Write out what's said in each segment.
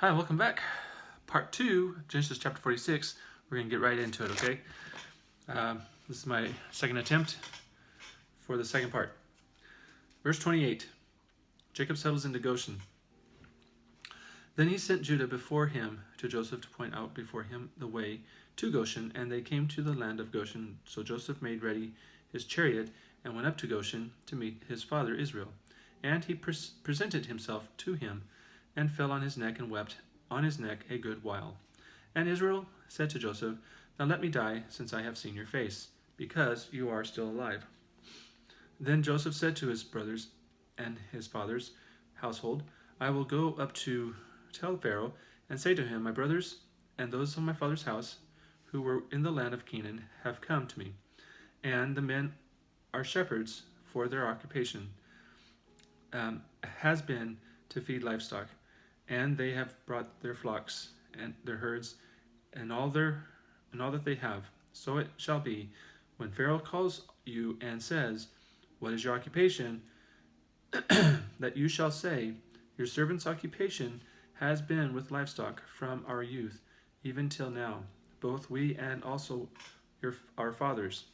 Hi, welcome back. Part 2, Genesis chapter 46. We're going to get right into it, okay? This is my second attempt for the second part. Verse 28, Jacob settles into Goshen. Then he sent Judah before him to Joseph to point out before him the way to Goshen, and they came to the land of Goshen. So Joseph made ready his chariot and went up to Goshen to meet his father Israel. And he presented himself to him, and fell on his neck and wept on his neck a good while. And Israel said to Joseph, Now let me die, since I have seen your face, because you are still alive. Then Joseph said to his brothers and his father's household, I will go up to tell Pharaoh, and say to him, My brothers and those of my father's house, who were in the land of Canaan, have come to me, and the men are shepherds, for their occupation has been to feed livestock. And they have brought their flocks and their herds and all that they have. So it shall be, when Pharaoh calls you and says, What is your occupation? That you shall say, Your servant's occupation has been with livestock from our youth, even till now, both we and also our fathers,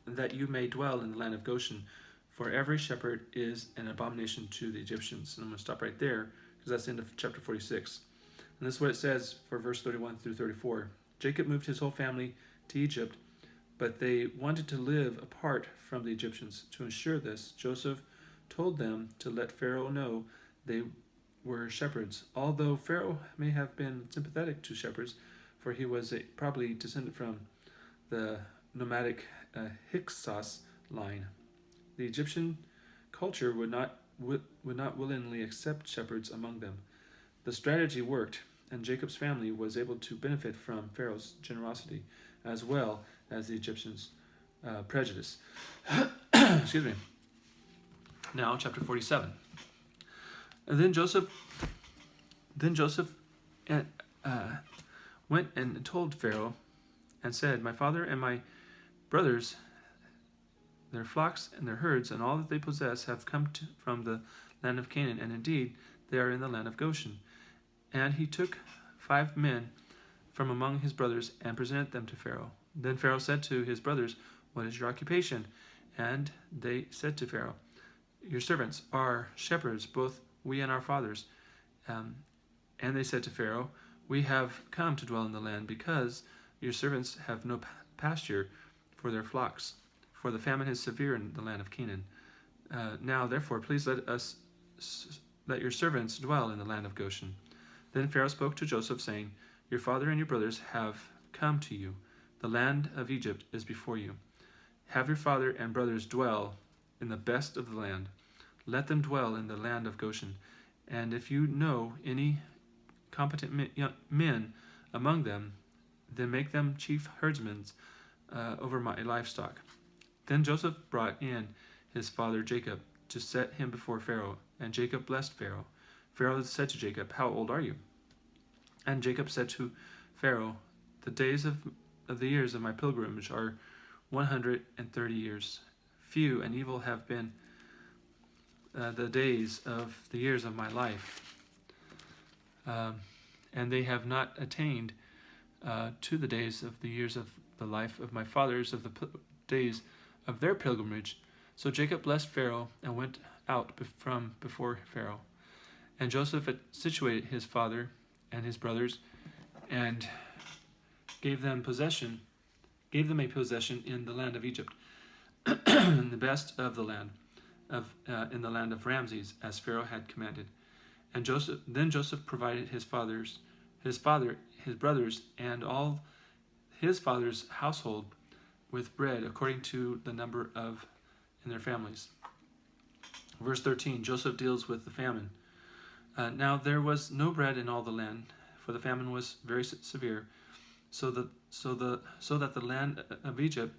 that you may dwell in the land of Goshen. For every shepherd is an abomination to the Egyptians. And I'm going to stop right there, because that's the end of chapter 46. And this is what it says for verse 31 through 34. Jacob moved his whole family to Egypt, but they wanted to live apart from the Egyptians. To ensure this, Joseph told them to let Pharaoh know they were shepherds. Although Pharaoh may have been sympathetic to shepherds, for he was probably descended from the nomadic Hyksos line. The Egyptian culture would not willingly accept shepherds among them. The strategy worked, and Jacob's family was able to benefit from Pharaoh's generosity, as well as the Egyptians' prejudice. Excuse me. Now, chapter 47. And then Joseph went and told Pharaoh, and said, My father and my brothers, their flocks and their herds, and all that they possess have come from the land of Canaan, and indeed they are in the land of Goshen. And he took 5 men from among his brothers and presented them to Pharaoh. Then Pharaoh said to his brothers, What is your occupation? And they said to Pharaoh, Your servants are shepherds, both we and our fathers. And they said to Pharaoh, We have come to dwell in the land, because your servants have no pasture for their flocks, for the famine is severe in the land of Canaan. Now, therefore, please let your servants dwell in the land of Goshen. Then Pharaoh spoke to Joseph, saying, Your father and your brothers have come to you. The land of Egypt is before you. Have your father and brothers dwell in the best of the land. Let them dwell in the land of Goshen. And if you know any competent men among them, then make them chief herdsmen over my livestock. Then Joseph brought in his father Jacob to set him before Pharaoh, and Jacob blessed Pharaoh. Pharaoh said to Jacob, How old are you? And Jacob said to Pharaoh, The days of the years of my pilgrimage are 130 years. Few and evil have been the days of the years of my life, and they have not attained to the days of the years of the life of my fathers, of the days of their pilgrimage. So Jacob blessed Pharaoh and went out from before Pharaoh. And Joseph had situated his father and his brothers, and gave them a possession in the land of Egypt, in the best of the land, in the land of Ramses, as Pharaoh had commanded. And Joseph provided his brothers, and all his father's household with bread according to the number in their families. Verse 13, Joseph deals with the famine. Now there was no bread in all the land, for the famine was very severe, so that the land of Egypt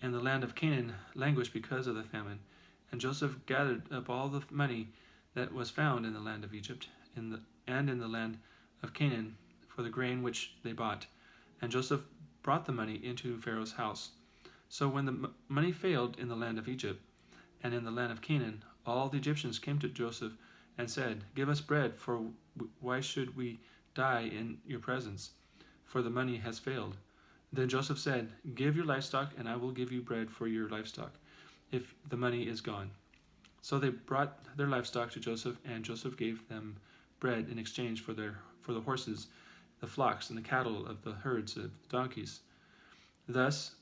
and the land of Canaan languished because of the famine. And Joseph gathered up all the money that was found in the land of Egypt and in the land of Canaan for the grain which they bought. And Joseph brought the money into Pharaoh's house. So when the money failed in the land of Egypt and in the land of Canaan, all the Egyptians came to Joseph and said, "Give us bread, for why should we die in your presence? For the money has failed." Then Joseph said, "Give your livestock, and I will give you bread for your livestock, if the money is gone." So they brought their livestock to Joseph, and Joseph gave them bread in exchange for the horses, the flocks, and the cattle of the herds of donkeys. Thus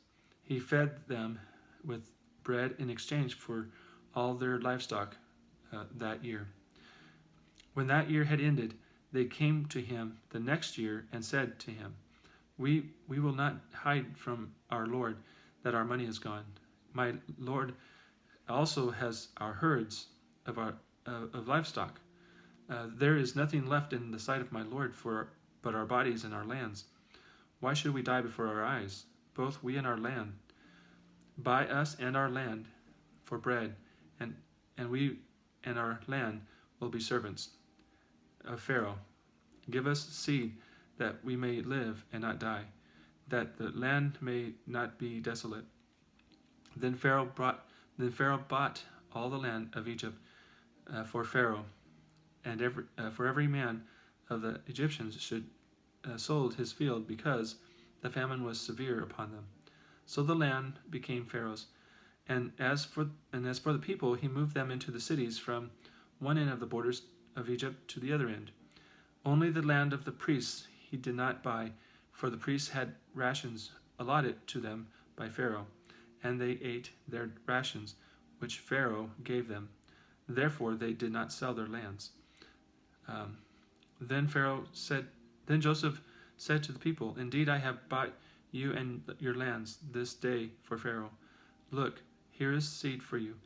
he fed them with bread in exchange for all their livestock that year. When that year had ended, they came to him the next year and said to him, We will not hide from our Lord that our money is gone. My Lord also has our herds of livestock. There is nothing left in the sight of my Lord but our bodies and our lands. Why should we die before our eyes, both we and our land? Buy us and our land for bread, and we and our land will be servants of Pharaoh. Give us seed that we may live and not die, that the land may not be desolate. Then Pharaoh bought all the land of Egypt for Pharaoh, and for every man of the Egyptians sold his field, because the famine was severe upon them. So the land became Pharaoh's, and as for the people, he moved them into the cities from one end of the borders of Egypt to the other end. Only the land of the priests he did not buy, for the priests had rations allotted to them by Pharaoh, and they ate their rations which Pharaoh gave them. Therefore they did not sell their lands. Then Joseph said to the people, "Indeed, I have bought you and your lands this day for Pharaoh. Look, here is seed for you,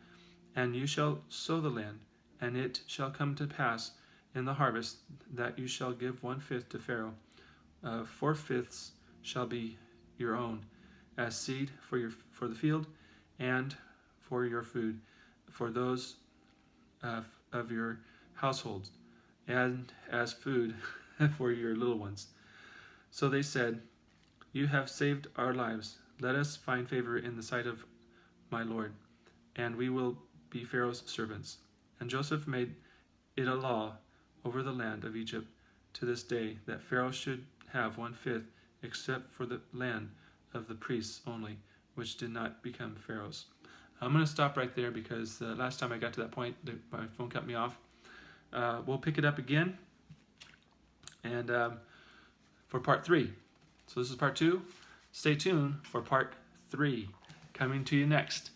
and you shall sow the land, and it shall come to pass in the harvest that you shall give 1/5 to Pharaoh. 4/5 shall be your own, as seed for the field, and for your food, for those of your households, and as food for your little ones." So they said, "You have saved our lives. Let us find favor in the sight of my Lord, and we will be Pharaoh's servants." And Joseph made it a law over the land of Egypt to this day that Pharaoh should have 1/5, except for the land of the priests only, which did not become Pharaoh's. I'm going to stop right there because last time I got to that point, my phone cut me off. We'll pick it up again, and for part 3. So this is part 2. Stay tuned for part 3, coming to you next.